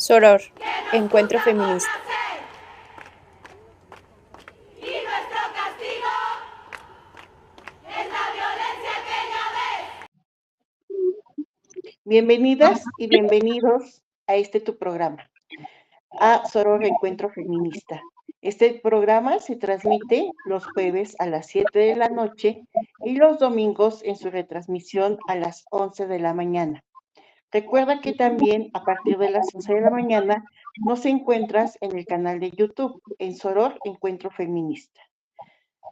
Soror, Encuentro Feminista. Y nuestro castigo es la violencia que ya ves. Bienvenidas y bienvenidos a tu programa, a Soror Encuentro Feminista. Este programa se transmite los jueves a las 7 de la noche y los domingos en su retransmisión a las 11 de la mañana. Recuerda que también a partir de las 11 de la mañana nos encuentras en el canal de YouTube, en Soror Encuentro Feminista.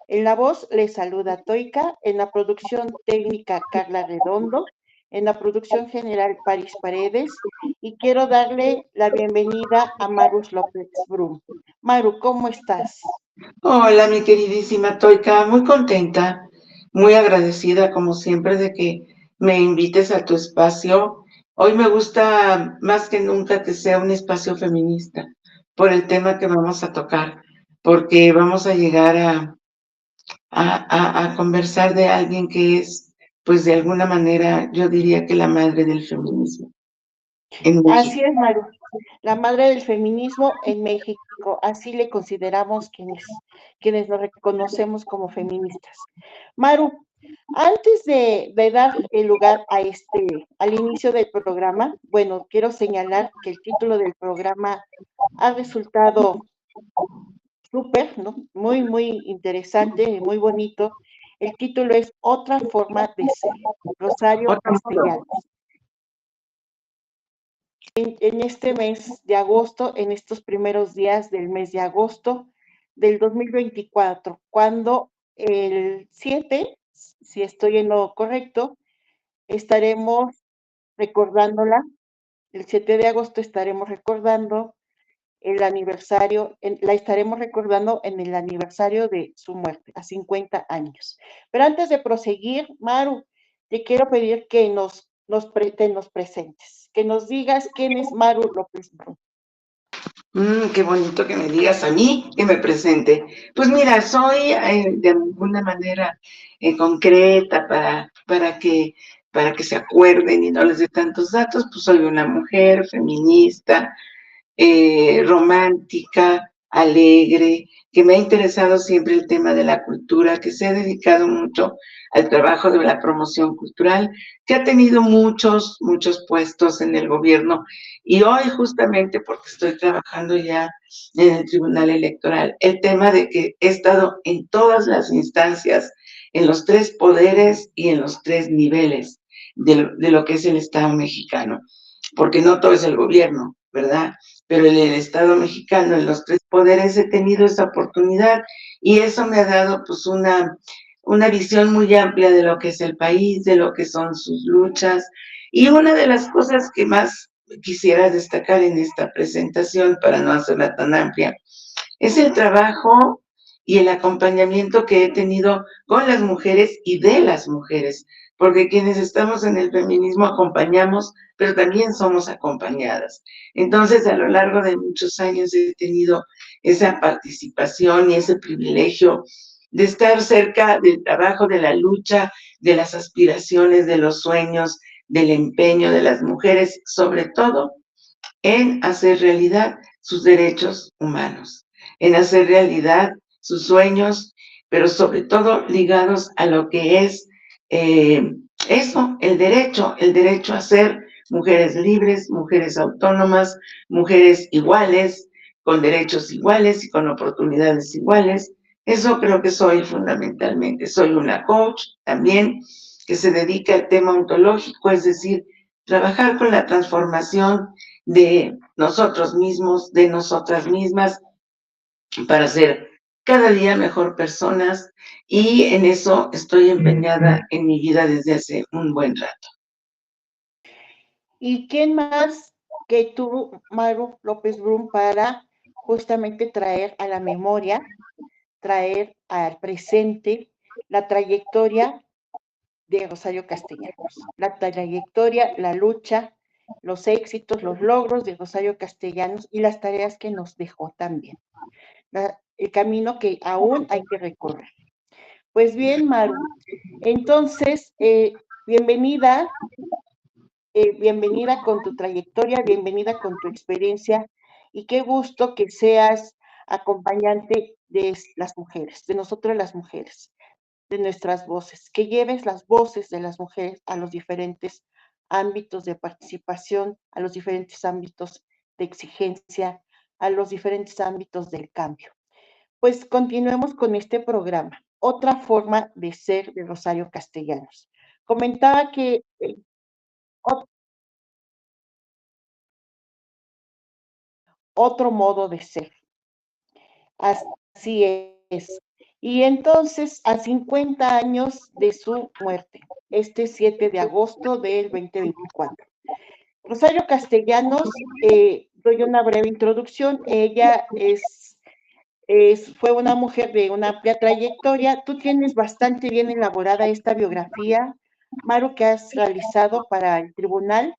En la voz les saluda Toika, en la producción técnica Carla Redondo, en la producción general Paris Paredes, y quiero darle la bienvenida a Marus López Brum. Maru, ¿cómo estás? Hola, mi queridísima Toika, muy contenta, muy agradecida como siempre de que me invites a tu espacio. Hoy me gusta más que nunca que sea un espacio feminista por el tema que vamos a tocar, porque vamos a llegar a conversar de alguien que es, pues de alguna manera, yo diría que la madre del feminismo en Así México. es, Maru, la madre del feminismo en México, así le consideramos quienes nos reconocemos como feministas. Maru, antes de dar el lugar al inicio del programa, bueno, quiero señalar que el título del programa ha resultado súper, ¿no? Muy, muy interesante y muy bonito. El título es Otra forma de ser, Rosario Otro modo. Castellanos. En este mes de agosto, en estos primeros días del mes de agosto del 2024, cuando el 7, si estoy en lo correcto, estaremos recordándola, el 7 de agosto estaremos recordando el aniversario, la estaremos recordando en el aniversario de su muerte, a 50 años. Pero antes de proseguir, Maru, te quiero pedir que te nos presentes, que nos digas quién es Maru López Brum. Qué bonito que me digas a mí que me presente. Pues mira, soy de alguna manera concreta para que se acuerden y no les dé tantos datos, pues soy una mujer feminista, romántica, alegre, que me ha interesado siempre el tema de la cultura, que se ha dedicado mucho al trabajo de la promoción cultural, que ha tenido muchos puestos en el gobierno. Y hoy, justamente porque estoy trabajando ya en el Tribunal Electoral, el tema de que he estado en todas las instancias, en los 3 poderes y en los 3 niveles de lo que es el Estado mexicano, porque no todo es el gobierno, ¿verdad? Pero en el Estado mexicano, en los 3 poderes, he tenido esa oportunidad y eso me ha dado pues una visión muy amplia de lo que es el país, de lo que son sus luchas. Y una de las cosas que más quisiera destacar en esta presentación, para no hacerla tan amplia, es el trabajo y el acompañamiento que he tenido con las mujeres y de las mujeres, porque quienes estamos en el feminismo acompañamos, pero también somos acompañadas. Entonces, a lo largo de muchos años he tenido esa participación y ese privilegio de estar cerca del trabajo, de la lucha, de las aspiraciones, de los sueños, del empeño de las mujeres, sobre todo en hacer realidad sus derechos humanos, en hacer realidad sus sueños, pero sobre todo ligados a lo que es eso, el derecho a ser mujeres libres, mujeres autónomas, mujeres iguales, con derechos iguales y con oportunidades iguales. Eso creo que soy fundamentalmente. Soy una coach también que se dedica al tema ontológico, es decir, trabajar con la transformación de nosotros mismos, de nosotras mismas, para ser cada día mejor personas, y en eso estoy empeñada en mi vida desde hace un buen rato. ¿Y quién más que tú, Maru López Brum, para justamente traer a la memoria, traer al presente la trayectoria de Rosario Castellanos? La trayectoria, la lucha, los éxitos, los logros de Rosario Castellanos y las tareas que nos dejó también. El camino que aún hay que recorrer. Pues bien, Maru, entonces, bienvenida bienvenida con tu trayectoria, bienvenida con tu experiencia y qué gusto que seas acompañante de las mujeres, de nosotras las mujeres, de nuestras voces, que lleves las voces de las mujeres a los diferentes ámbitos de participación, a los diferentes ámbitos de exigencia, a los diferentes ámbitos del cambio. Pues continuemos con este programa. Otra forma de ser de Rosario Castellanos. Comentaba que otro modo de ser. Así es. Y entonces, a 50 años de su muerte, este 7 de agosto del 2024. Rosario Castellanos, doy una breve introducción. Ella fue una mujer de una amplia trayectoria. Tú tienes bastante bien elaborada esta biografía, Maru, que has realizado para el tribunal.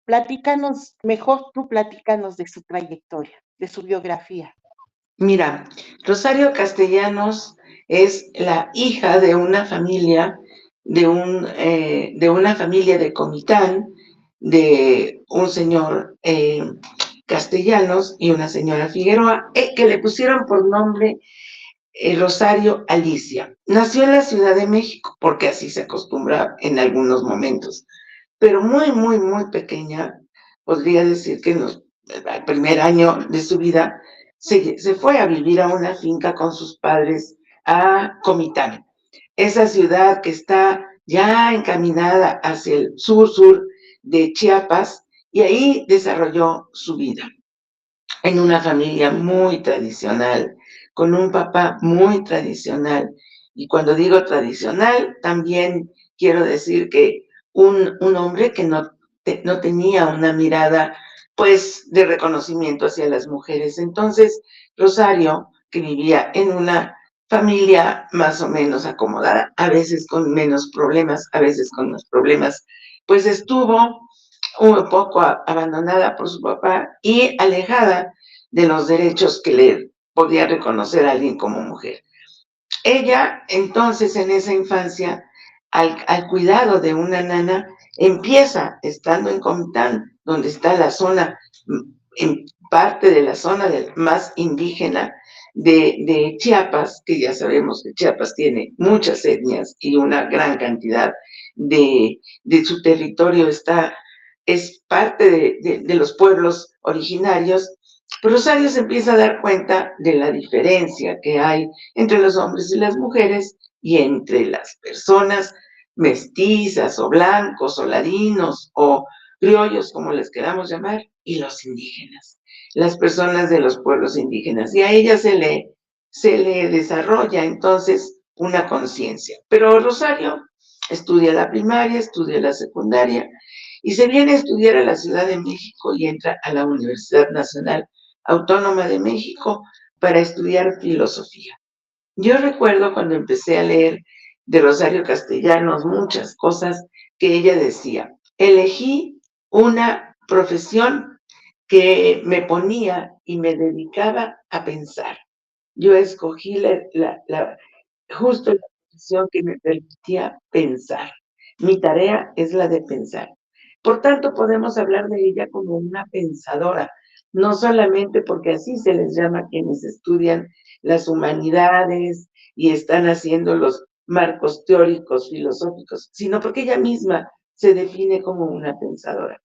Platícanos, mejor tú platícanos de su trayectoria, de su biografía. Mira, Rosario Castellanos es la hija de una familia, de una familia de Comitán, de un señor Castellanos y una señora Figueroa, que le pusieron por nombre Rosario Alicia. Nació en la Ciudad de México, porque así se acostumbra en algunos momentos, pero muy, muy, muy pequeña. Podría decir que el primer año de su vida se fue a vivir a una finca con sus padres a Comitán, esa ciudad que está ya encaminada hacia el sur de Chiapas, y ahí desarrolló su vida en una familia muy tradicional, con un papá muy tradicional. Y cuando digo tradicional, también quiero decir que un hombre que no tenía una mirada, pues, de reconocimiento hacia las mujeres. Entonces, Rosario, que vivía en una familia más o menos acomodada, a veces con menos problemas, a veces con más problemas, pues estuvo un poco abandonada por su papá y alejada de los derechos que le podía reconocer a alguien como mujer. Ella, entonces, en esa infancia, al cuidado de una nana, empieza estando en Comitán, donde está la zona, en parte de la zona más indígena de Chiapas, que ya sabemos que Chiapas tiene muchas etnias y una gran cantidad de su territorio es parte de los pueblos originarios. Rosario se empieza a dar cuenta de la diferencia que hay entre los hombres y las mujeres y entre las personas mestizas o blancos o ladinos o criollos, como les queramos llamar, y los indígenas, las personas de los pueblos indígenas. Y a ella se le desarrolla entonces una conciencia. Pero Rosario estudia la primaria, estudia la secundaria y se viene a estudiar a la Ciudad de México y entra a la Universidad Nacional Autónoma de México para estudiar filosofía. Yo recuerdo cuando empecé a leer de Rosario Castellanos muchas cosas que ella decía. Elegí una profesión que me ponía y me dedicaba a pensar. Yo escogí justo la profesión que me permitía pensar. Mi tarea es la de pensar. Por tanto, podemos hablar de ella como una pensadora, no solamente porque así se les llama a quienes estudian las humanidades y están haciendo los marcos teóricos, filosóficos, sino porque ella misma se define como una pensadora.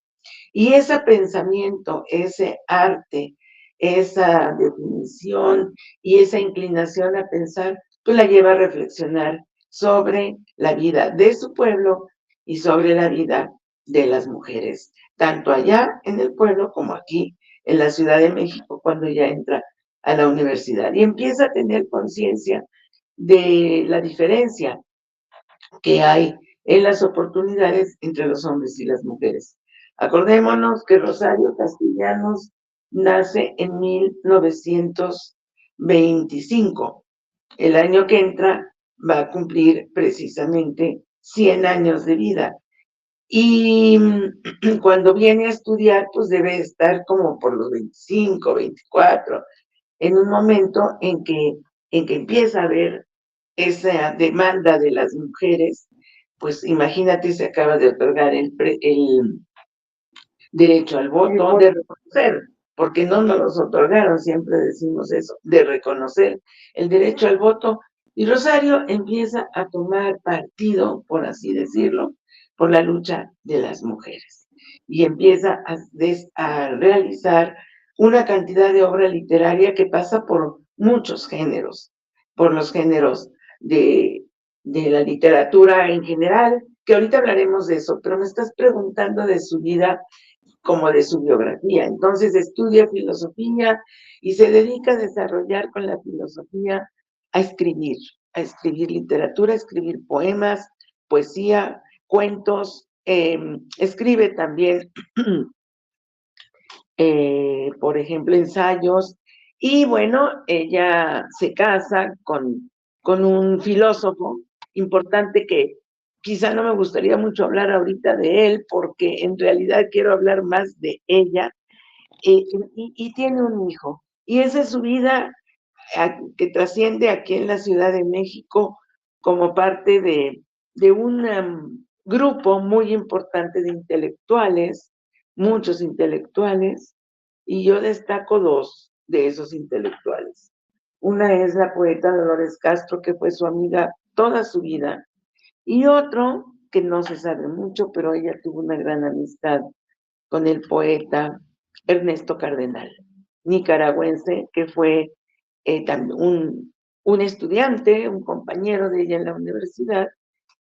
Y ese pensamiento, ese arte, esa definición y esa inclinación a pensar, pues la lleva a reflexionar sobre la vida de su pueblo y sobre la vida de las mujeres, tanto allá en el pueblo como aquí en la Ciudad de México, cuando ya entra a la universidad y empieza a tener conciencia de la diferencia que hay en las oportunidades entre los hombres y las mujeres. Acordémonos que Rosario Castellanos nace en 1925. El año que entra va a cumplir precisamente 100 años de vida. Y cuando viene a estudiar, pues debe estar como por los 25, 24, en un momento en que empieza a ver esa demanda de las mujeres. Pues imagínate, se acaba de otorgar el derecho al El voto, voto. de reconocer, porque no nos los otorgaron, siempre decimos eso, de reconocer el derecho al voto. Y Rosario empieza a tomar partido, por así decirlo, por la lucha de las mujeres. Y empieza a realizar una cantidad de obra literaria que pasa por muchos géneros, por los géneros de la literatura en general, que ahorita hablaremos de eso, pero me estás preguntando de su vida como de su biografía. Entonces estudia filosofía y se dedica a desarrollar con la filosofía a escribir literatura, a escribir poemas, poesía, cuentos, escribe también, por ejemplo, ensayos, y bueno, ella se casa con un filósofo importante que quizá no me gustaría mucho hablar ahorita de él, porque en realidad quiero hablar más de ella, y tiene un hijo. Y esa es su vida que trasciende aquí en la Ciudad de México como parte de un grupo muy importante de intelectuales, muchos intelectuales, y yo destaco dos de esos intelectuales. Una es la poeta Dolores Castro, que fue su amiga toda su vida, y otro, que no se sabe mucho, pero ella tuvo una gran amistad con el poeta Ernesto Cardenal, nicaragüense, que fue un estudiante, un compañero de ella en la universidad,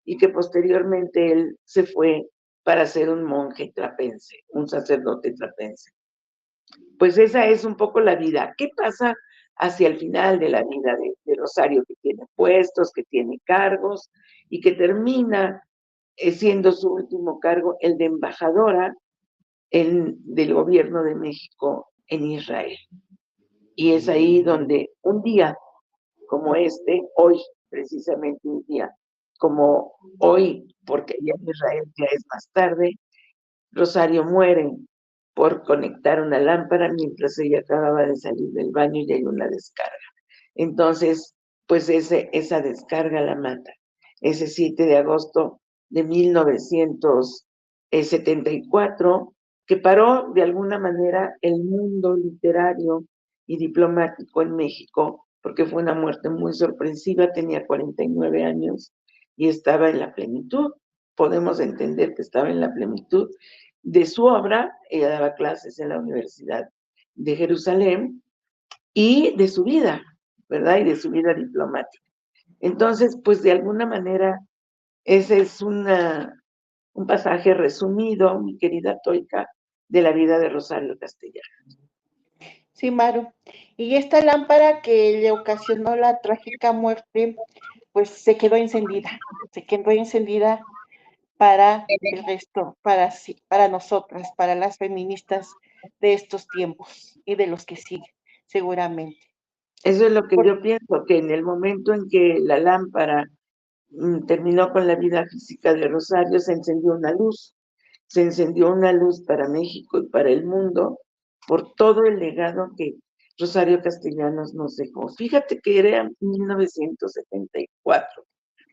y que posteriormente él se fue para ser un monje trapense, un sacerdote trapense. Pues esa es un poco la vida. ¿Qué pasa hacia el final de la vida de Rosario? Que tiene puestos, que tiene cargos, y que termina siendo su último cargo el de embajadora del gobierno de México en Israel. Y es ahí donde un día como hoy, precisamente un día como hoy, porque ya en Israel ya es más tarde, Rosario muere por conectar una lámpara mientras ella acababa de salir del baño y hay una descarga. Entonces, pues esa descarga la mata. Ese 7 de agosto de 1974, que paró de alguna manera el mundo literario y diplomático en México, porque fue una muerte muy sorpresiva, tenía 49 años y estaba en la plenitud. Podemos entender que estaba en la plenitud de su obra. Ella daba clases en la Universidad de Jerusalén, y de su vida, ¿verdad? Y de su vida diplomática. Entonces, pues de alguna manera, ese es un pasaje resumido, mi querida Toika, de la vida de Rosario Castellanos. Sí, Maru. Y esta lámpara que le ocasionó la trágica muerte, pues se quedó encendida para el resto, para nosotras, para las feministas de estos tiempos y de los que siguen, seguramente. Eso es lo que yo pienso, que en el momento en que la lámpara terminó con la vida física de Rosario, se encendió una luz para México y para el mundo, por todo el legado que Rosario Castellanos nos dejó. Fíjate que era 1974,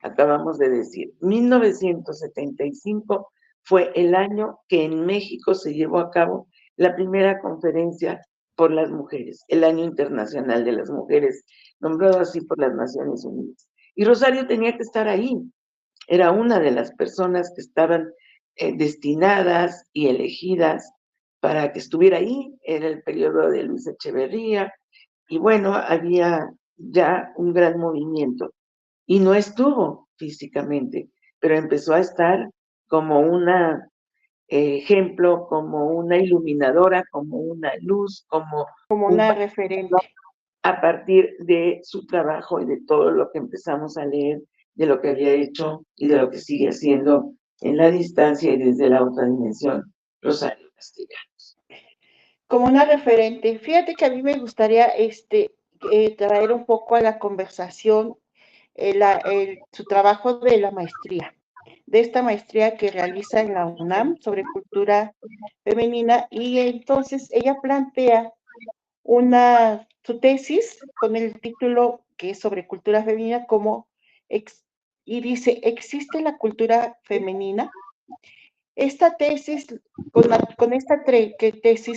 acabamos de decir. 1975 fue el año que en México se llevó a cabo la primera conferencia por las mujeres, el Año Internacional de las Mujeres, nombrado así por las Naciones Unidas. Y Rosario tenía que estar ahí, era una de las personas que estaban destinadas y elegidas para que estuviera ahí. Era el periodo de Luis Echeverría, y bueno, había ya un gran movimiento, y no estuvo físicamente, pero empezó a estar como una ejemplo, como una iluminadora, como una luz, como Como un una referente. a partir de su trabajo y de todo lo que empezamos a leer, de lo que había hecho y de lo que sigue haciendo en la distancia y desde la otra dimensión, Rosario Castellanos. Como una referente. Fíjate que a mí me gustaría traer un poco a la conversación su trabajo de la maestría, de esta maestría que realiza en la UNAM sobre cultura femenina, y entonces ella plantea su tesis con el título que es sobre cultura femenina y dice, ¿existe la cultura femenina? Esta tesis,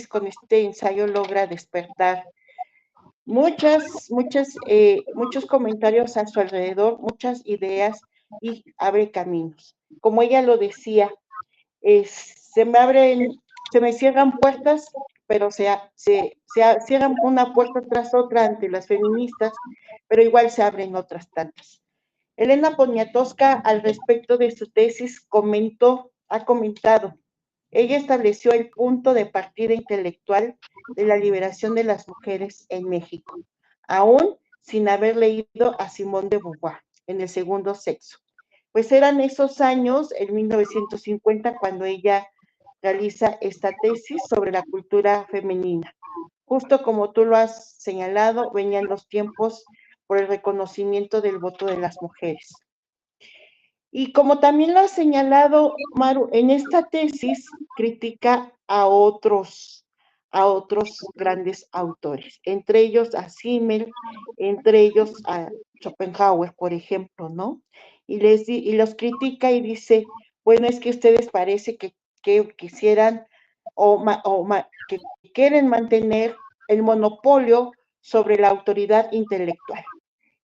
con este ensayo logra despertar muchos comentarios a su alrededor, muchas ideas y abre caminos. Como ella lo decía, se me cierran puertas, pero se cierran una puerta tras otra ante las feministas, pero igual se abren otras tantas. Elena Poniatowska, al respecto de su tesis, ha comentado, ella estableció el punto de partida intelectual de la liberación de las mujeres en México, aún sin haber leído a Simone de Beauvoir en El segundo sexo. Pues eran esos años, en 1950, cuando ella realiza esta tesis sobre la cultura femenina. Justo como tú lo has señalado, venían los tiempos por el reconocimiento del voto de las mujeres. Y como también lo ha señalado Maru, en esta tesis critica a otros grandes autores, entre ellos a Simmel, entre ellos a Schopenhauer, por ejemplo, ¿no? Y los critica y dice, bueno, es que ustedes parece que quisieran que quieren mantener el monopolio sobre la autoridad intelectual,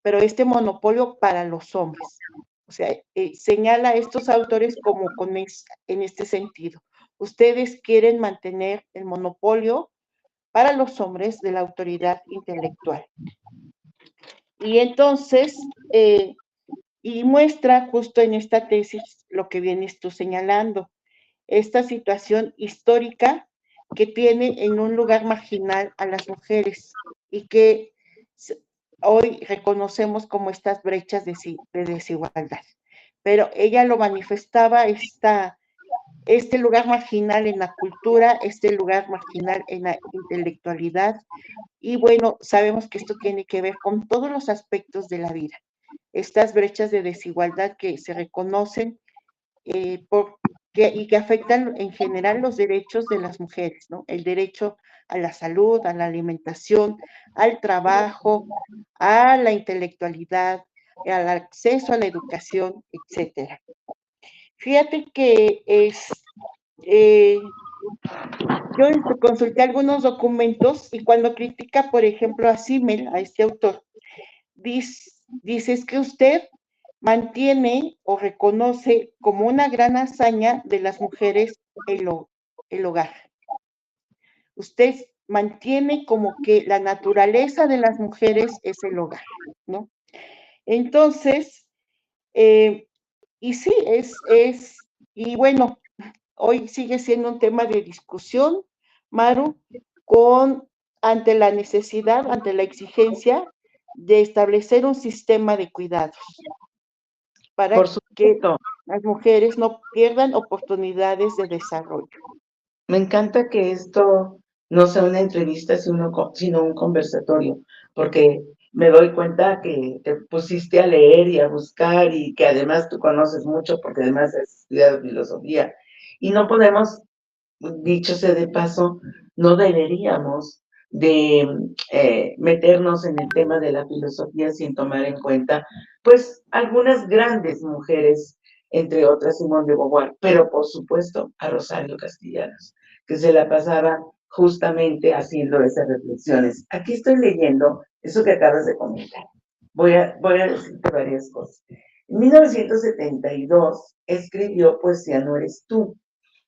pero este monopolio para los hombres. O sea, señala a estos autores como en este sentido. Ustedes quieren mantener el monopolio para los hombres de la autoridad intelectual. Y entonces, y muestra justo en esta tesis lo que vienes tú señalando, esta situación histórica que tiene en un lugar marginal a las mujeres y que hoy reconocemos como estas brechas de desigualdad. Pero ella lo manifestaba, este lugar marginal en la cultura, este lugar marginal en la intelectualidad, y bueno, sabemos que esto tiene que ver con todos los aspectos de la vida, estas brechas de desigualdad que se reconocen y que afectan en general los derechos de las mujeres, ¿no? El derecho a la salud, a la alimentación, al trabajo, a la intelectualidad, al acceso a la educación, etcétera. Fíjate que yo consulté algunos documentos y cuando critica, por ejemplo, a Simmel, a este autor, dice es que usted mantiene o reconoce como una gran hazaña de las mujeres el hogar. Usted mantiene como que la naturaleza de las mujeres es el hogar, ¿no? Entonces, y sí, y bueno, hoy sigue siendo un tema de discusión, Maru, ante la necesidad, ante la exigencia de establecer un sistema de cuidados para que las mujeres no pierdan oportunidades de desarrollo. Me encanta que esto no sea una entrevista, sino un conversatorio, porque me doy cuenta que te pusiste a leer y a buscar y que además tú conoces mucho porque además has estudiado filosofía. Y no podemos, dicho sea de paso, no deberíamos de meternos en el tema de la filosofía sin tomar en cuenta, pues, algunas grandes mujeres, entre otras Simone de Beauvoir, pero por supuesto a Rosario Castellanos, que se la pasaba justamente haciendo esas reflexiones. Aquí estoy leyendo eso que acabas de comentar. Voy a decirte varias cosas. En 1972 escribió Poesía no eres tú,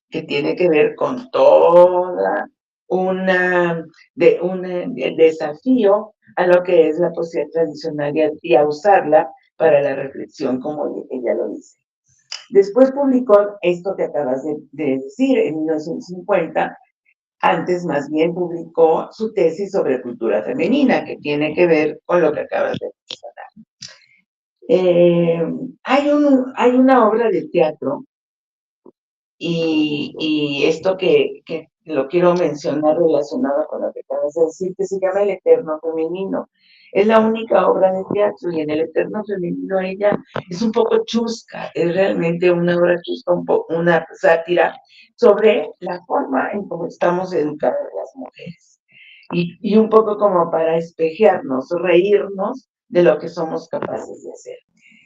que tiene que ver con toda un desafío a lo que es la poesía tradicional y a usarla para la reflexión, como ella lo dice. Después publicó esto que acabas de decir, en 1950, antes más bien publicó su tesis sobre cultura femenina, que tiene que ver con lo que acabas de mencionar. Hay una obra de teatro, y esto que lo quiero mencionar relacionado con lo que acabas de decir, que se llama El Eterno Femenino. Es la única obra de teatro, y en El Eterno Femenino ella es un poco chusca, es realmente una obra chusca, una sátira sobre la forma en cómo estamos educadas las mujeres. Y un poco como para espejearnos, reírnos de lo que somos capaces de hacer.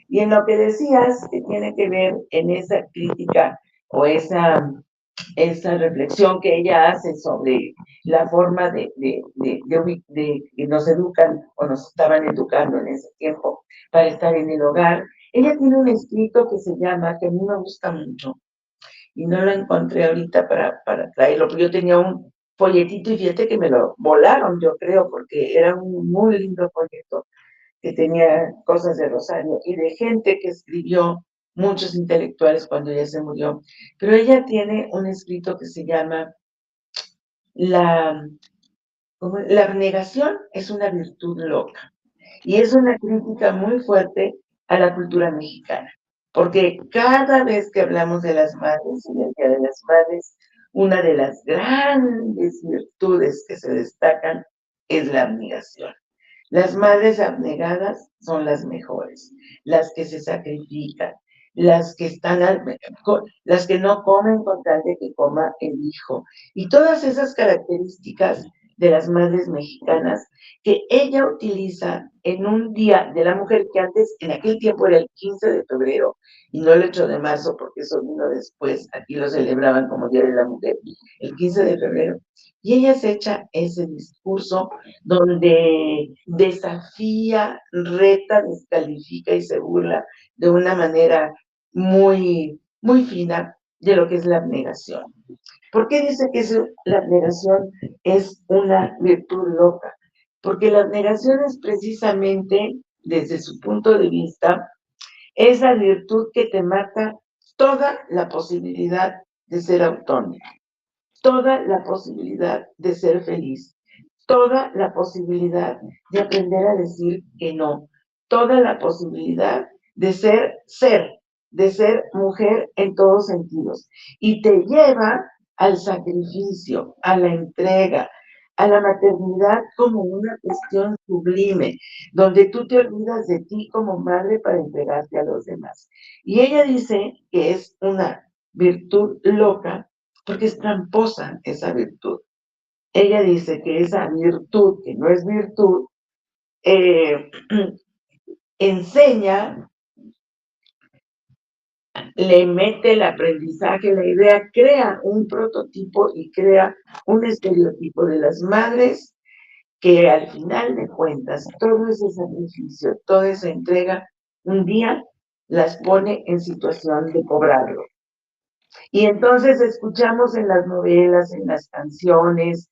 Y en lo que decías, que tiene que ver en esa crítica o esa reflexión que ella hace sobre la forma de que nos educan o nos estaban educando en ese tiempo para estar en el hogar. Ella tiene un escrito que se llama, que a mí me gusta mucho, y no lo encontré ahorita para traerlo, pero yo tenía un folletito y fíjate que me lo volaron, yo creo, porque era un muy lindo folleto que tenía cosas de Rosario y de gente que escribió, muchos intelectuales cuando ella se murió, pero ella tiene un escrito que se llama La, la abnegación es una virtud loca, y es una crítica muy fuerte a la cultura mexicana, porque cada vez que hablamos de las madres y del Día de las Madres, una de las grandes virtudes que se destacan es la abnegación. Las madres abnegadas son las mejores, las que se sacrifican, las que las que no comen con tal de que coma el hijo. Y todas esas características de las madres mexicanas que ella utiliza en un día de la mujer que antes, en aquel tiempo era el 15 de febrero y no el 8 de marzo, porque eso vino después, aquí lo celebraban como Día de la Mujer, el 15 de febrero. Y ella se echa ese discurso donde desafía, reta, descalifica y se burla de una manera muy, muy fina de lo que es la abnegación. ¿Por qué dice que la abnegación es una virtud loca? Porque la abnegación es precisamente, desde su punto de vista, esa virtud que te mata toda la posibilidad de ser autónomo, toda la posibilidad de ser feliz, toda la posibilidad de aprender a decir que no, toda la posibilidad de de ser mujer en todos sentidos. Y te lleva al sacrificio, a la entrega, a la maternidad como una cuestión sublime, donde tú te olvidas de ti como madre para entregarte a los demás. Y ella dice que es una virtud loca porque es tramposa esa virtud. Ella dice que esa virtud, que no es virtud, enseña, le mete el aprendizaje, la idea, crea un prototipo y crea un estereotipo de las madres que al final de cuentas, todo ese sacrificio, toda esa entrega, un día las pone en situación de cobrarlo. Y entonces escuchamos en las novelas, en las canciones,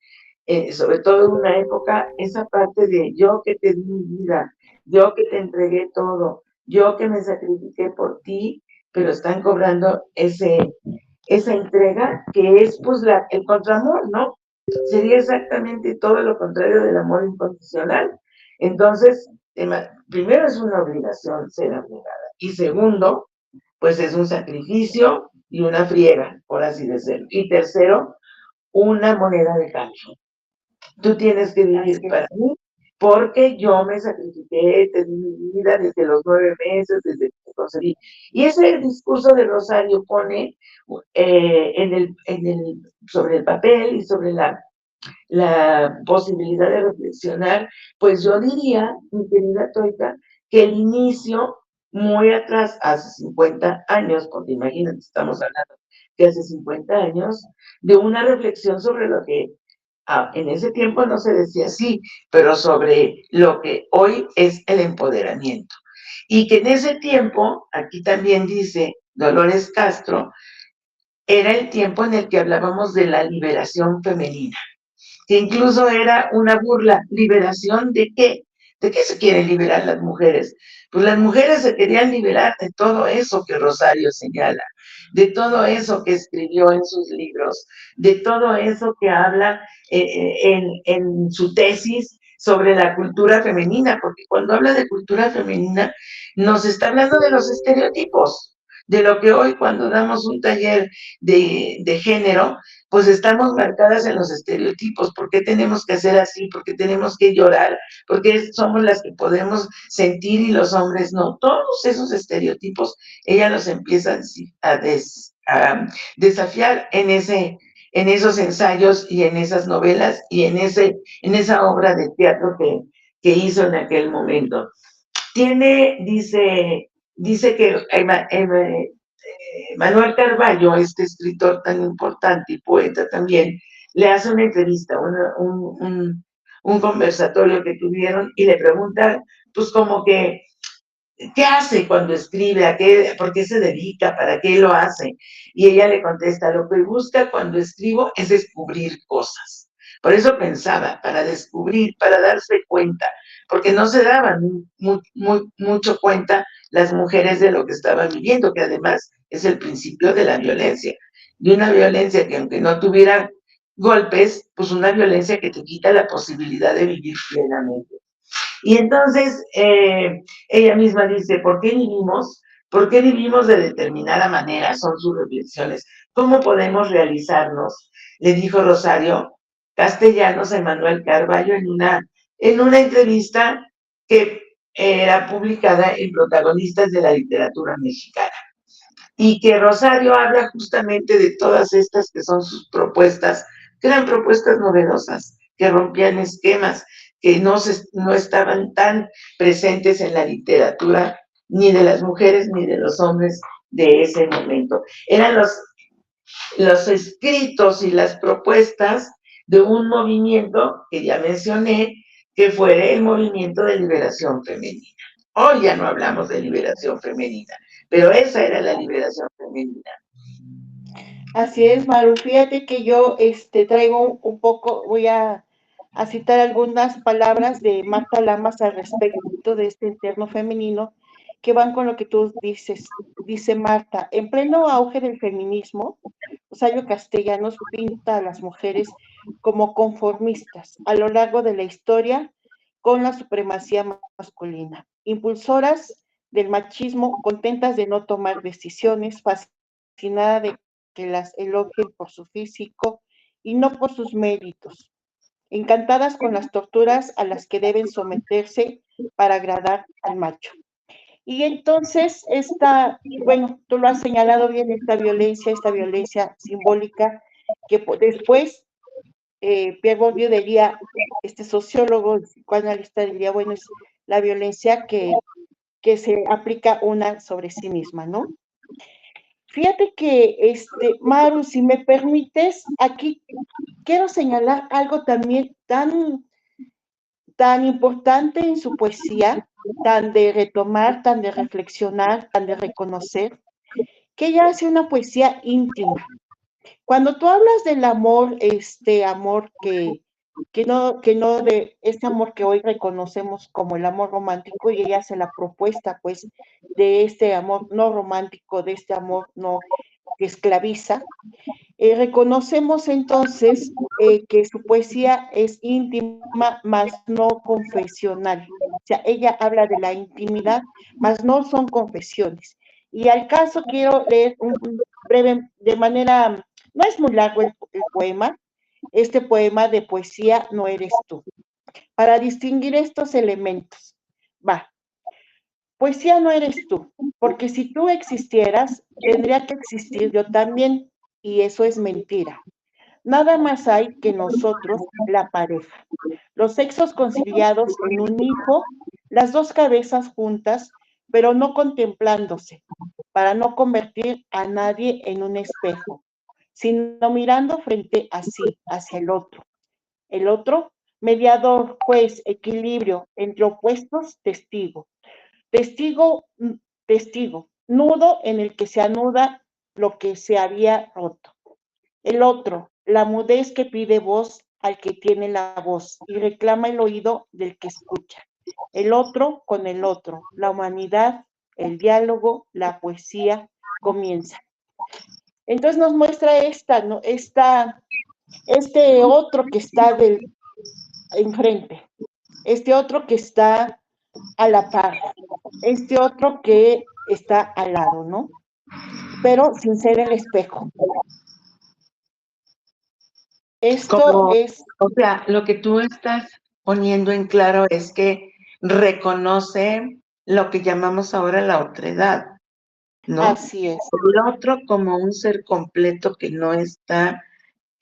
sobre todo en una época, esa parte de yo que te di mi vida, yo que te entregué todo, yo que me sacrifiqué por ti, pero están cobrando esa entrega que es pues el contramor, ¿no? Sería exactamente todo lo contrario del amor incondicional. Entonces, primero es una obligación ser abnegada y segundo, pues es un sacrificio y una friega, por así decirlo. Y tercero, una moneda de cambio. Tú tienes que vivir para mí porque yo me sacrifiqué, te di mi vida desde los 9 meses, desde que te concebí. Y ese discurso de Rosario pone sobre el papel y sobre la posibilidad de reflexionar, pues yo diría, mi querida Toika, que el inicio muy atrás, hace 50 años, porque imagínate, estamos hablando que hace 50 años, de una reflexión sobre lo que en ese tiempo no se decía así, pero sobre lo que hoy es el empoderamiento. Y que en ese tiempo, aquí también dice Dolores Castro, era el tiempo en el que hablábamos de la liberación femenina, que incluso era una burla. ¿Liberación de qué? ¿De qué se quieren liberar las mujeres? Pues las mujeres se querían liberar de todo eso que Rosario señala, de todo eso que escribió en sus libros, de todo eso que habla en su tesis sobre la cultura femenina, porque cuando habla de cultura femenina nos está hablando de los estereotipos, de lo que hoy cuando damos un taller de género, pues estamos marcadas en los estereotipos. ¿Por qué tenemos que hacer así? ¿Por qué tenemos que llorar? ¿Por qué somos las que podemos sentir y los hombres no? Todos esos estereotipos ella los empieza a desafiar en esos ensayos y en esas novelas y en esa obra de teatro que hizo en aquel momento. Dice que Manuel Carballo, este escritor tan importante y poeta también, le hace una entrevista, un conversatorio que tuvieron y le pregunta, pues como que, ¿qué hace cuando escribe? ¿Por qué se dedica? ¿Para qué lo hace? Y ella le contesta, lo que busca cuando escribo es descubrir cosas. Por eso pensaba, para descubrir, para darse cuenta, porque no se daban mucho cuenta las mujeres de lo que estaban viviendo, que además es el principio de la violencia. De una violencia que aunque no tuviera golpes, pues una violencia que te quita la posibilidad de vivir plenamente. Y entonces ella misma dice, ¿por qué vivimos? ¿Por qué vivimos de determinada manera? Son sus reflexiones. ¿Cómo podemos realizarnos? Le dijo Rosario Castellanos a Manuel Carballo en una entrevista que era publicada en Protagonistas de la Literatura Mexicana. Y que Rosario habla justamente de todas estas que son sus propuestas, que eran propuestas novedosas, que rompían esquemas, que no estaban tan presentes en la literatura ni de las mujeres ni de los hombres de ese momento. Eran los escritos y las propuestas de un movimiento que ya mencioné, que fue el movimiento de liberación femenina. Hoy ya no hablamos de liberación femenina, pero esa era la liberación femenina. Así es, Maru. Fíjate que yo traigo un poco, voy a citar algunas palabras de Marta Lamas al respecto de este interno femenino que van con lo que tú dices. Dice Marta, en pleno auge del feminismo, Rosario Castellanos pinta a las mujeres como conformistas a lo largo de la historia con la supremacía masculina, impulsoras del machismo, contentas de no tomar decisiones, fascinada de que las elogien por su físico y no por sus méritos, encantadas con las torturas a las que deben someterse para agradar al macho. Y entonces bueno, tú lo has señalado bien, esta violencia simbólica, que después Pierre Bourdieu diría, este sociólogo, psicoanalista diría, bueno, es la violencia que se aplica una sobre sí misma, ¿no? Fíjate que, Maru, si me permites, aquí quiero señalar algo también tan importante en su poesía, tan de retomar, tan de reflexionar, tan de reconocer, que ella hace una poesía íntima. Cuando tú hablas del amor, amor que no de este amor que hoy reconocemos como el amor romántico, y ella hace la propuesta, pues, de este amor no romántico, de este amor no que esclaviza, reconocemos entonces que su poesía es íntima, más no confesional. O sea, ella habla de la intimidad, más no son confesiones. Y al caso quiero leer un breve, de manera, no es muy largo el poema, este poema de poesía No eres tú, para distinguir estos elementos. Va. Poesía no eres tú, porque si tú existieras, tendría que existir yo también, y eso es mentira. Nada más hay que nosotros, la pareja, los sexos conciliados en un hijo, las dos cabezas juntas, pero no contemplándose, para no convertir a nadie en un espejo, sino mirando frente a sí, hacia el otro. El otro, mediador, juez, equilibrio, entre opuestos, testigo. Testigo, testigo, nudo en el que se anuda lo que se había roto. El otro, la mudez que pide voz al que tiene la voz y reclama el oído del que escucha. El otro con el otro, la humanidad, el diálogo, la poesía comienza. Entonces nos muestra ¿no? Este otro que está enfrente, este otro que está a la par, este otro que está al lado, ¿no? Pero sin ser el espejo. O sea, lo que tú estás poniendo en claro es que reconoce lo que llamamos ahora la otredad, ¿no? Así es. El otro como un ser completo que no está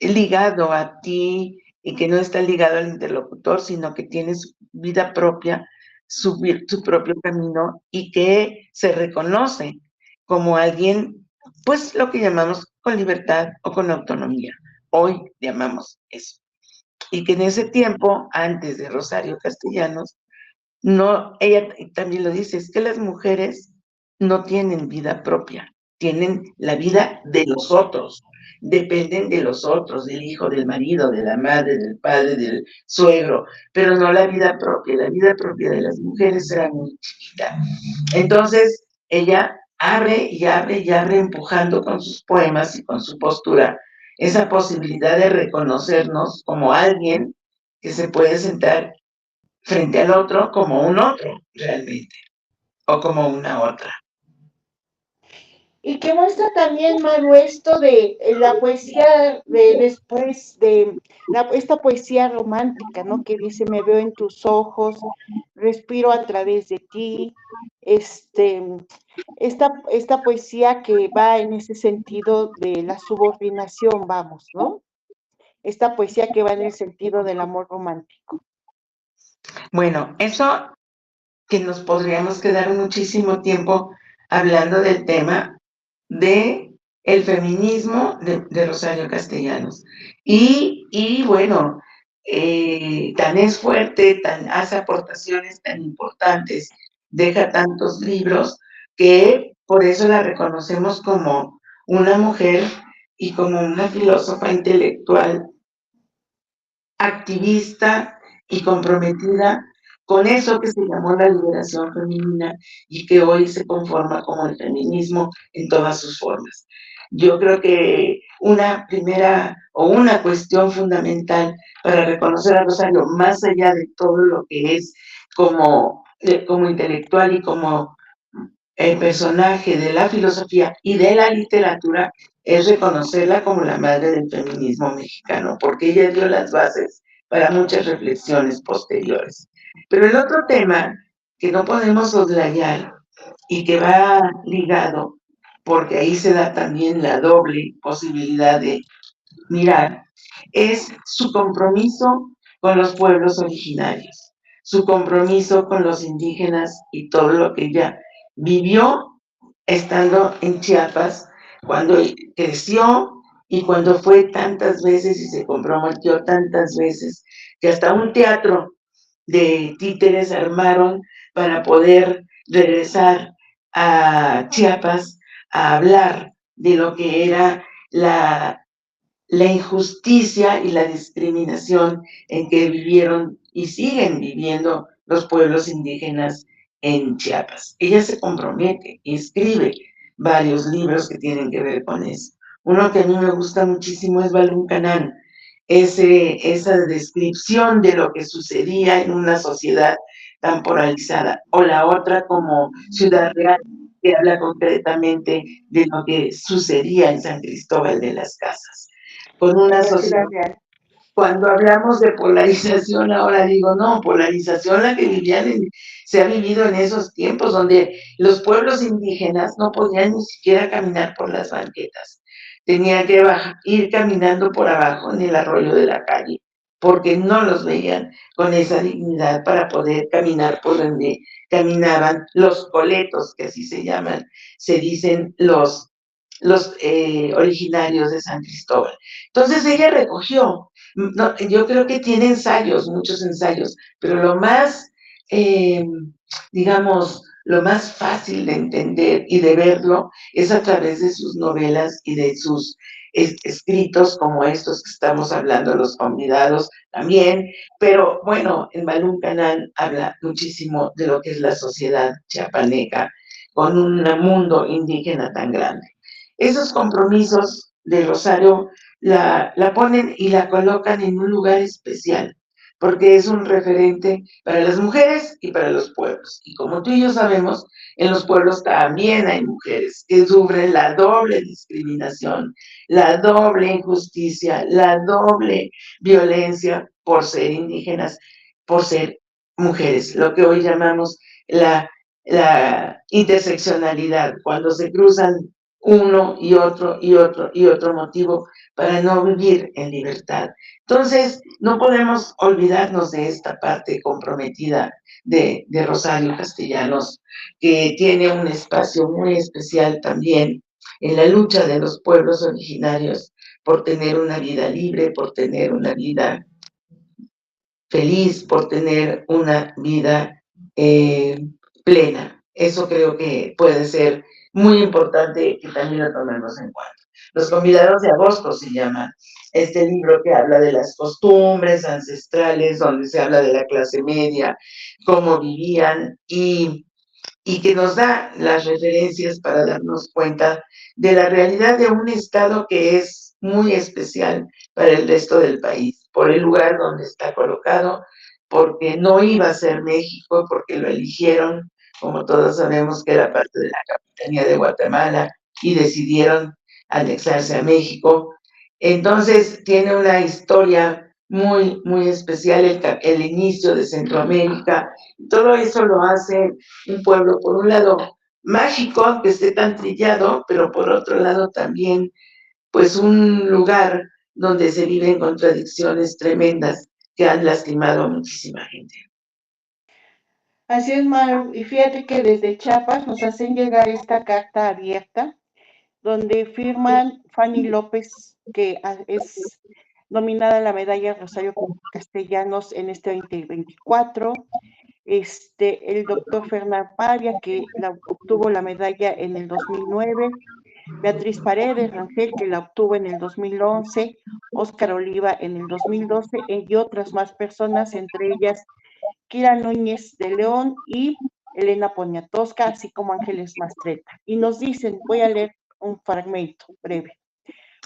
ligado a ti y que no está ligado al interlocutor, sino que tiene su vida propia, su propio camino y que se reconoce como alguien pues lo que llamamos con libertad o con autonomía. Hoy llamamos eso. Y que en ese tiempo, antes de Rosario Castellanos, no, ella también lo dice, es que las mujeres no tienen vida propia, tienen la vida de los otros, dependen de los otros, del hijo, del marido, de la madre, del padre, del suegro, pero no la vida propia de las mujeres era muy chiquita. Entonces, ella abre y abre y abre, empujando con sus poemas y con su postura esa posibilidad de reconocernos como alguien que se puede sentar frente al otro como un otro, realmente, o como una otra. Y que muestra también, Maru, esto de la poesía de después de esta poesía romántica, ¿no? Que dice, me veo en tus ojos, respiro a través de ti, este, esta poesía que va en ese sentido de la subordinación, vamos, ¿no? Esta poesía que va en el sentido del amor romántico. Bueno, eso que nos podríamos quedar muchísimo tiempo hablando del tema de el feminismo de Rosario Castellanos. Y bueno, tan es fuerte, tan hace aportaciones tan importantes, deja tantos libros, que por eso la reconocemos como una mujer y como una filósofa intelectual activista y comprometida con eso que se llamó la liberación femenina y que hoy se conforma como el feminismo en todas sus formas. Yo creo que una primera o una cuestión fundamental para reconocer a Rosario, más allá de todo lo que es como intelectual y como el personaje de la filosofía y de la literatura, es reconocerla como la madre del feminismo mexicano, porque ella dio las bases para muchas reflexiones posteriores. Pero el otro tema que no podemos soslayar y que va ligado, porque ahí se da también la doble posibilidad de mirar, es su compromiso con los pueblos originarios, su compromiso con los indígenas y todo lo que ella vivió estando en Chiapas, cuando creció y cuando fue tantas veces y se comprometió tantas veces, que hasta un teatro de títeres armaron para poder regresar a Chiapas a hablar de lo que era la injusticia y la discriminación en que vivieron y siguen viviendo los pueblos indígenas en Chiapas. Ella se compromete y escribe varios libros que tienen que ver con eso. Uno que a mí me gusta muchísimo es Baluncanán, esa descripción de lo que sucedía en una sociedad tan polarizada, o la otra como Ciudad Real, que habla concretamente de lo que sucedía en San Cristóbal de las Casas, con una sociedad. Cuando hablamos de polarización, ahora digo, no, polarización la que se ha vivido en esos tiempos, donde los pueblos indígenas no podían ni siquiera caminar por las banquetas. Tenían que ir caminando por abajo en el arroyo de la calle, porque no los veían con esa dignidad para poder caminar por donde caminaban los coletos, que así se llaman, se dicen los originarios de San Cristóbal. Entonces ella recogió, no, yo creo que tiene ensayos, muchos ensayos, pero lo más, digamos, lo más fácil de entender y de verlo es a través de sus novelas y de sus escritos como estos que estamos hablando, Los Convidados también, pero bueno, en Baluncanán habla muchísimo de lo que es la sociedad chiapaneca con un mundo indígena tan grande. Esos compromisos de Rosario la ponen y la colocan en un lugar especial, porque es un referente para las mujeres y para los pueblos. Y como tú y yo sabemos, en los pueblos también hay mujeres que sufren la doble discriminación, la doble injusticia, la doble violencia por ser indígenas, por ser mujeres, lo que hoy llamamos la interseccionalidad, cuando se cruzan uno y otro y otro y otro motivo para no vivir en libertad. Entonces, no podemos olvidarnos de esta parte comprometida de Rosario Castellanos, que tiene un espacio muy especial también en la lucha de los pueblos originarios por tener una vida libre, por tener una vida feliz, por tener una vida plena. Eso creo que puede ser muy importante que también lo tomemos en cuenta. Los Convidados de Agosto se llama este libro que habla de las costumbres ancestrales, donde se habla de la clase media, cómo vivían y que nos da las referencias para darnos cuenta de la realidad de un estado que es muy especial para el resto del país, por el lugar donde está colocado, porque no iba a ser México, porque lo eligieron, como todos sabemos que era parte de la Capitanía de Guatemala, y decidieron anexarse a México. Entonces tiene una historia muy, muy especial, el inicio de Centroamérica, todo eso lo hace un pueblo, por un lado, mágico, aunque esté tan trillado, pero por otro lado también, pues un lugar donde se viven contradicciones tremendas que han lastimado a muchísima gente. Así es, Maru. Y fíjate que desde Chiapas nos hacen llegar esta carta abierta donde firman Fanny López, que es nominada a la medalla Rosario Castellanos en este 2024. El doctor Fernán Paria, que obtuvo la medalla en el 2009. Beatriz Paredes Rangel, que la obtuvo en el 2011. Óscar Oliva en el 2012, y otras más personas, entre ellas Kira Núñez de León y Elena Poniatowska, así como Ángeles Mastreta. Y nos dicen, voy a leer un fragmento breve.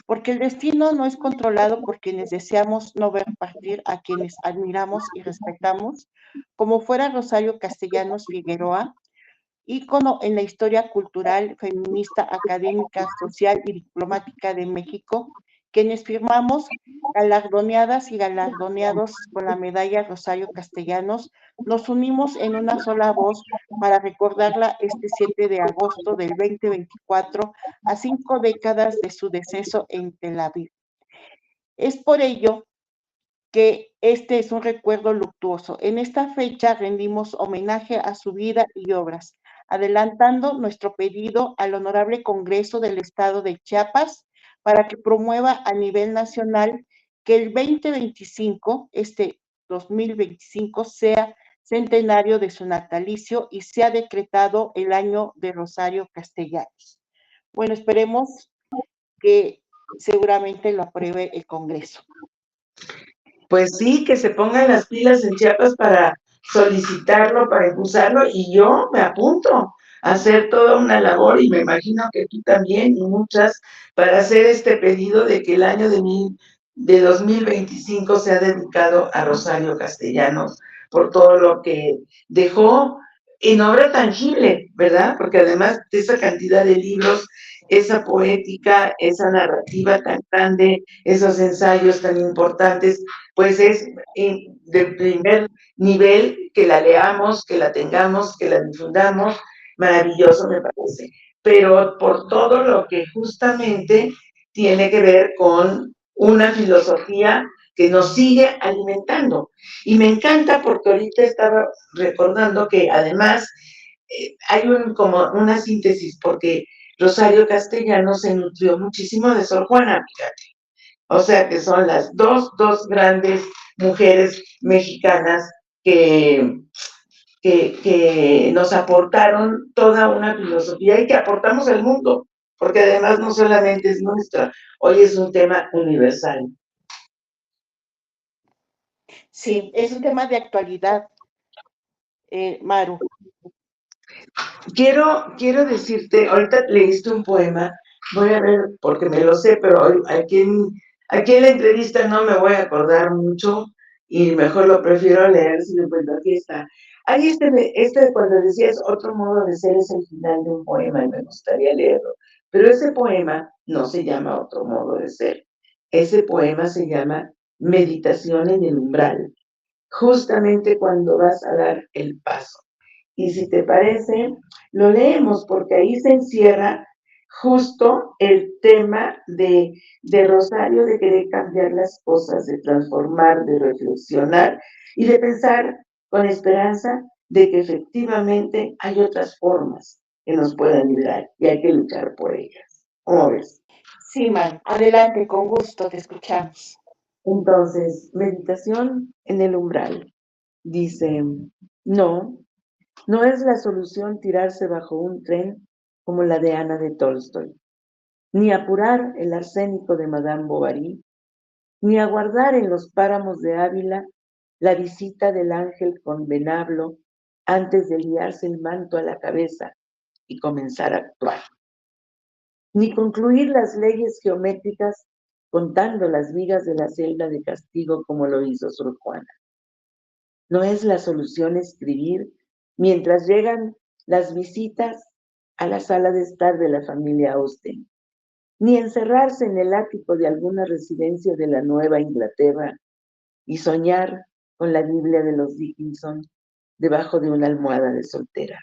Porque el destino no es controlado por quienes deseamos no ver partir a quienes admiramos y respetamos, como fuera Rosario Castellanos Figueroa, ícono en la historia cultural, feminista, académica, social y diplomática de México, quienes firmamos galardoneadas y galardoneados con la medalla Rosario Castellanos, nos unimos en una sola voz para recordarla este 7 de agosto del 2024, a 5 décadas de su deceso en Tel Aviv. Es por ello que este es un recuerdo luctuoso. En esta fecha rendimos homenaje a su vida y obras, adelantando nuestro pedido al Honorable Congreso del Estado de Chiapas para que promueva a nivel nacional que el 2025, 2025, sea centenario de su natalicio y sea decretado el año de Rosario Castellanos. Bueno, esperemos que seguramente lo apruebe el Congreso. Pues sí, que se pongan las pilas en Chiapas para solicitarlo, para impulsarlo, y yo me apunto a hacer toda una labor, y me imagino que tú también, y muchas, para hacer este pedido de que el año de 2025 sea dedicado a Rosario Castellanos, por todo lo que dejó en obra tangible, ¿verdad? Porque además de esa cantidad de libros, esa poética, esa narrativa tan grande, esos ensayos tan importantes, pues es de primer nivel que la leamos, que la tengamos, que la difundamos, maravilloso me parece, pero por todo lo que justamente tiene que ver con una filosofía que nos sigue alimentando. Y me encanta porque ahorita estaba recordando que además hay como una síntesis, porque Rosario Castellanos se nutrió muchísimo de Sor Juana, fíjate. O sea que son las dos grandes mujeres mexicanas que nos aportaron toda una filosofía y que aportamos al mundo, porque además no solamente es nuestra, hoy es un tema universal. Sí, es un tema de actualidad, Maru. Quiero decirte, ahorita leíste un poema, voy a ver, porque me lo sé, pero aquí en la entrevista no me voy a acordar mucho, y mejor lo prefiero leer si lo encuentro. Aquí está. Ahí cuando decías otro modo de ser, es el final de un poema, y me gustaría leerlo. Pero ese poema no se llama Otro modo de ser. Ese poema se llama Meditación en el umbral, justamente cuando vas a dar el paso. Y si te parece, lo leemos, porque ahí se encierra justo el tema de Rosario, de querer cambiar las cosas, de transformar, de reflexionar y de pensar con esperanza de que efectivamente hay otras formas que nos puedan liberar y hay que luchar por ellas. ¿Cómo ves? Sí, Mar, adelante, con gusto, te escuchamos. Entonces, meditación en el umbral. Dice, no, no es la solución tirarse bajo un tren como la de Ana de Tolstoy, ni apurar el arsénico de Madame Bovary, ni aguardar en los páramos de Ávila la visita del ángel con venablo antes de liarse el manto a la cabeza y comenzar a actuar, ni concluir las leyes geométricas contando las vigas de la celda de castigo como lo hizo Sor Juana. No es la solución escribir mientras llegan las visitas a la sala de estar de la familia Austen, ni encerrarse en el ático de alguna residencia de la Nueva Inglaterra y soñar con la Biblia de los Dickinson debajo de una almohada de soltera.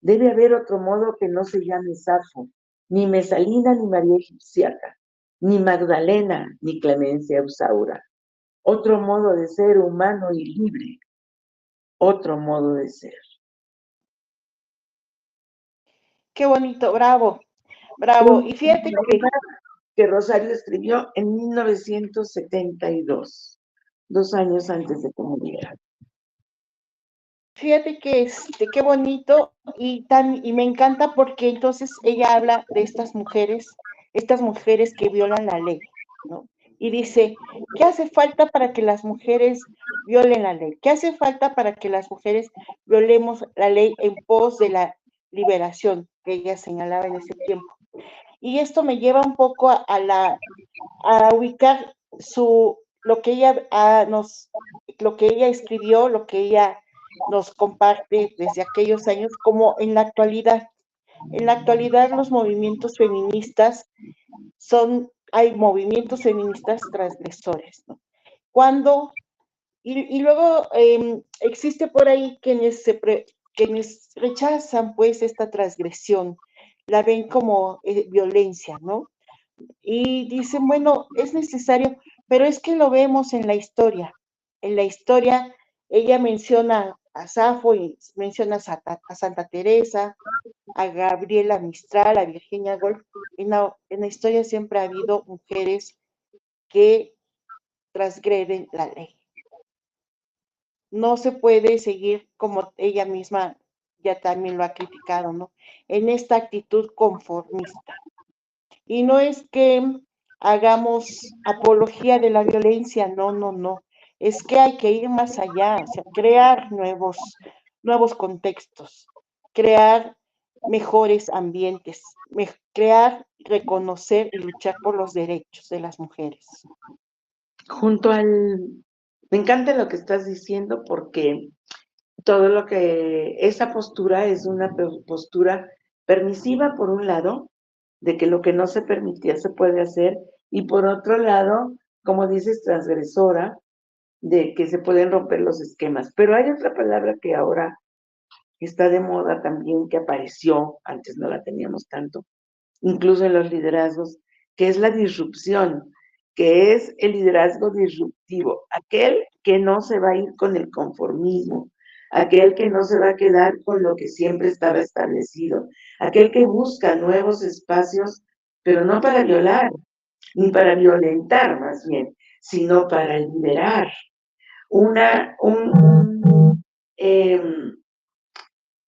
Debe haber otro modo que no se llame Safo, ni Mesalina, ni María Egipciaca, ni Magdalena, ni Clemencia Eusaura. Otro modo de ser humano y libre. Otro modo de ser. Qué bonito, bravo, bravo. Y fíjate que Rosario escribió en 1972, 2 años antes de que muriera. Fíjate que qué bonito y me encanta porque entonces ella habla de estas mujeres que violan la ley, ¿no? Y dice, ¿qué hace falta para que las mujeres violen la ley? ¿Qué hace falta para que las mujeres violemos la ley en pos de la liberación que ella señalaba en ese tiempo? Y esto me lleva un poco a ubicar lo que ella lo que ella escribió, lo que ella nos comparte desde aquellos años, como en la actualidad. En la actualidad los movimientos feministas hay movimientos feministas transgresores, ¿no? Cuando, y luego existe por ahí quienes rechazan pues esta transgresión, la ven como violencia, ¿no? Y dicen, bueno, es necesario, pero es que lo vemos en la historia. En la historia, ella menciona a Safo y menciona a Santa Teresa, a Gabriela Mistral, a Virginia Woolf. En la historia siempre ha habido mujeres que transgreden la ley. No se puede seguir como ella misma ya también lo ha criticado, ¿no? En esta actitud conformista. Y no es que hagamos apología de la violencia, no, no, no. Es que hay que ir más allá, o sea, crear nuevos contextos, crear mejores ambientes, crear, reconocer y luchar por los derechos de las mujeres. Me encanta lo que estás diciendo porque esa postura es una postura permisiva por un lado, de que lo que no se permitía se puede hacer, y por otro lado, como dices, transgresora, de que se pueden romper los esquemas. Pero hay otra palabra que ahora está de moda también, que apareció, antes no la teníamos tanto, incluso en los liderazgos, que es la disrupción, que es el liderazgo disruptivo, aquel que no se va a ir con el conformismo, aquel que no se va a quedar con lo que siempre estaba establecido, aquel que busca nuevos espacios, pero no para violar, ni para violentar más bien, sino para liberar.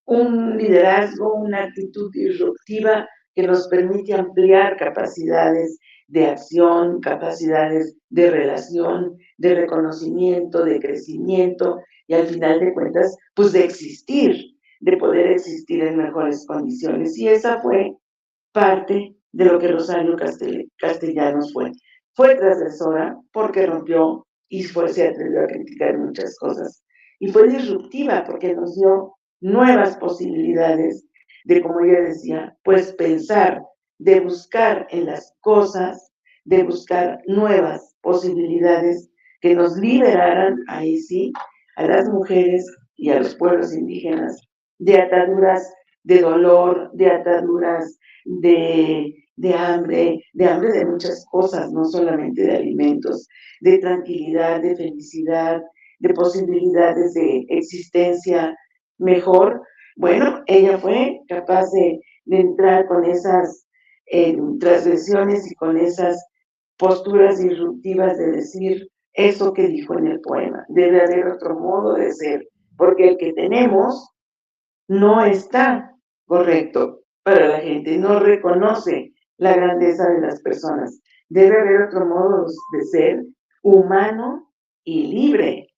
Un liderazgo, una actitud disruptiva que nos permite ampliar capacidades de acción, capacidades de relación, de reconocimiento, de crecimiento y al final de cuentas, pues de existir, de poder existir en mejores condiciones. Y esa fue parte de lo que Rosario Castellanos fue. Fue transgresora porque rompió y se atrevió a criticar muchas cosas. Y fue disruptiva porque nos dio nuevas posibilidades de, como ella decía, pues pensar, de buscar en las cosas, de buscar nuevas posibilidades que nos liberaran, ahí sí, a las mujeres y a los pueblos indígenas de ataduras de dolor, de ataduras de hambre de muchas cosas, no solamente de alimentos, de tranquilidad, de felicidad, de posibilidades de existencia mejor. Bueno, ella fue capaz de entrar con esas transgresiones y con esas posturas disruptivas de decir eso que dijo en el poema. Debe haber otro modo de ser, porque el que tenemos no está correcto para la gente, no reconoce la grandeza de las personas. Debe haber otro modo de ser humano y libre,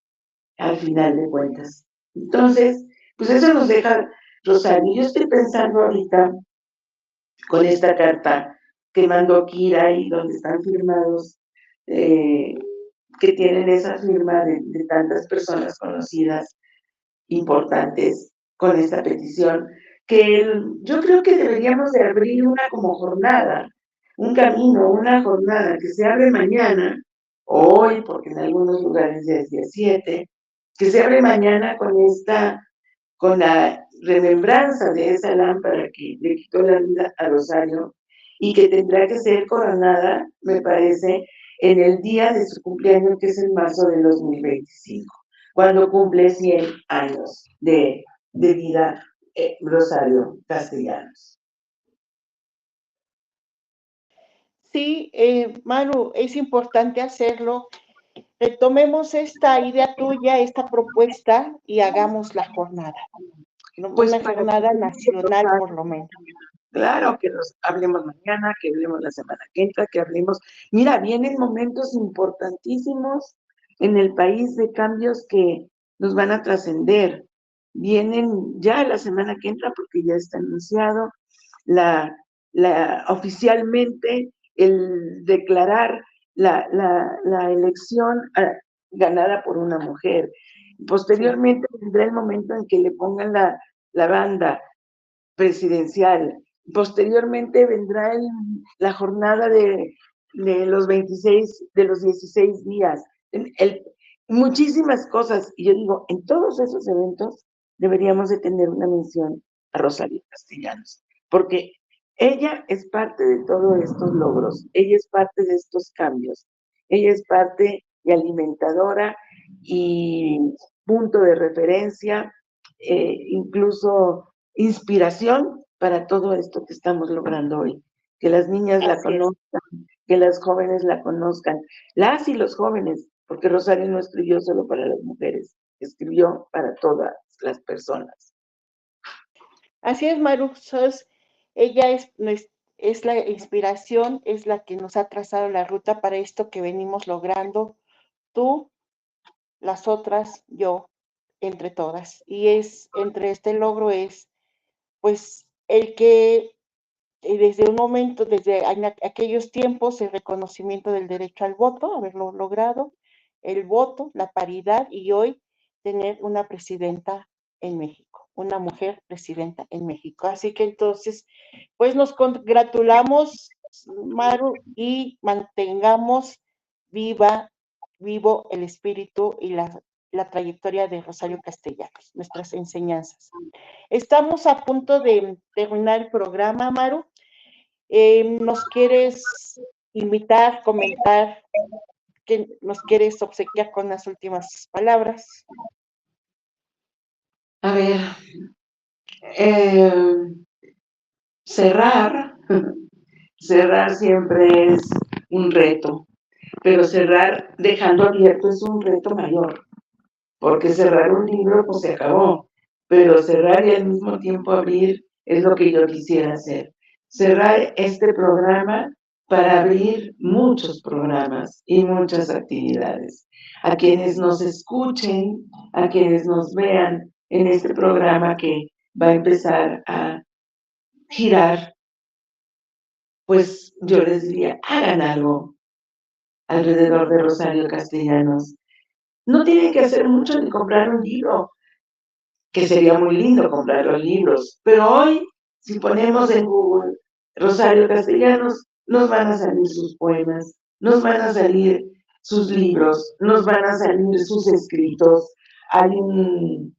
al final de cuentas. Entonces, pues eso nos deja Rosario. Yo estoy pensando ahorita con esta carta que mandó Kira y donde están firmados, que tienen esa firma de tantas personas conocidas, importantes, con esta petición, yo creo que deberíamos de abrir una como jornada, un camino, una jornada que se abre mañana, o hoy, porque en algunos lugares ya es día 7, que se abre mañana con la remembranza de esa lámpara que le quitó la vida a Rosario y que tendrá que ser coronada, me parece, en el día de su cumpleaños, que es en marzo del 2025, cuando cumple 100 años de vida Rosario Castellanos. Sí, Manu, es importante hacerlo. Retomemos esta idea tuya, esta propuesta y hagamos la jornada. Pues Una jornada nacional, por lo menos. Claro, que nos hablemos mañana, que hablemos la semana que entra, que hablemos. Mira, vienen momentos importantísimos en el país de cambios que nos van a trascender. Vienen ya la semana que entra, porque ya está anunciado, oficialmente el declarar la elección ganada por una mujer. Posteriormente vendrá el momento en que le pongan la banda presidencial. Posteriormente vendrá la jornada de los 16 días. Muchísimas cosas. Y yo digo, en todos esos eventos deberíamos de tener una mención a Rosario Castellanos, porque ella es parte de todos estos logros, ella es parte de estos cambios, ella es parte y alimentadora y punto de referencia, incluso inspiración para todo esto que estamos logrando hoy. Que las niñas la conozcan, que las jóvenes la conozcan, las y los jóvenes, porque Rosario no escribió solo para las mujeres, escribió para todas las personas. Así es, Maru, ella es la inspiración, es la que nos ha trazado la ruta para esto que venimos logrando, tú, las otras, yo, entre todas. Y entre este logro es, pues, el que desde un momento, desde aquellos tiempos, el reconocimiento del derecho al voto, haberlo logrado, el voto, la paridad, y hoy tener una presidenta en México, una mujer presidenta en México. Así que entonces, pues nos congratulamos, Maru, y mantengamos vivo el espíritu y la trayectoria de Rosario Castellanos, nuestras enseñanzas. Estamos a punto de terminar el programa, Maru. ¿Nos quieres invitar, comentar, que nos quieres obsequiar con las últimas palabras? A ver, cerrar siempre es un reto, pero cerrar dejando abierto es un reto mayor, porque cerrar un libro pues se acabó, pero cerrar y al mismo tiempo abrir es lo que yo quisiera hacer. Cerrar este programa para abrir muchos programas y muchas actividades. A quienes nos escuchen, a quienes nos vean en este programa que va a empezar a girar, pues yo les diría, hagan algo alrededor de Rosario Castellanos. No tienen que hacer mucho ni comprar un libro, que sería muy lindo comprar los libros, pero hoy, si ponemos en Google Rosario Castellanos, nos van a salir sus poemas, nos van a salir sus libros, nos van a salir sus escritos. Hay un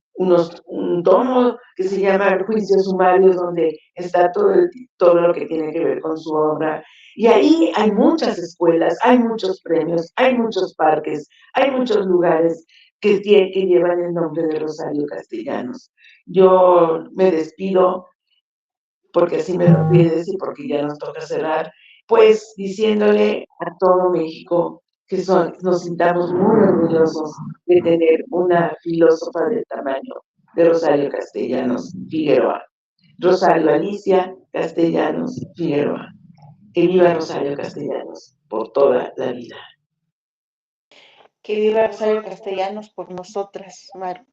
tomo que se llama Juicios Sumarios, donde está todo lo que tiene que ver con su obra. Y ahí hay muchas escuelas, hay muchos premios, hay muchos parques, hay muchos lugares que llevan el nombre de Rosario Castellanos. Yo me despido porque así me lo pides y porque ya nos toca cerrar, pues diciéndole a todo México que nos sintamos muy orgullosos de tener una filósofa del tamaño de Rosario Castellanos Figueroa. Rosario Alicia Castellanos Figueroa. Que viva Rosario Castellanos por toda la vida. Que viva Rosario Castellanos por nosotras, Maru.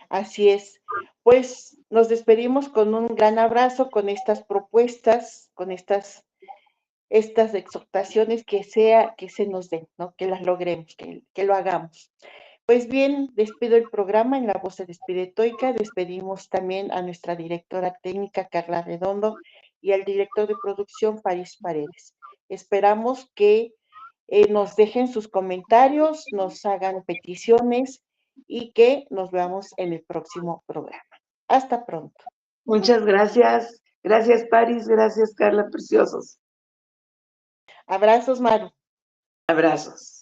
Así es. Pues nos despedimos con un gran abrazo, con estas propuestas, con estas exhortaciones que se nos den, ¿no? Que las logremos, que lo hagamos. Pues bien, despido el programa, en la voz se despide Toika, despedimos también a nuestra directora técnica Carla Redondo y al director de producción París Paredes. Esperamos que nos dejen sus comentarios, nos hagan peticiones y que nos veamos en el próximo programa. Hasta pronto. Muchas gracias. Gracias, París. Gracias, Carla. Preciosos. Abrazos, Maru. Abrazos.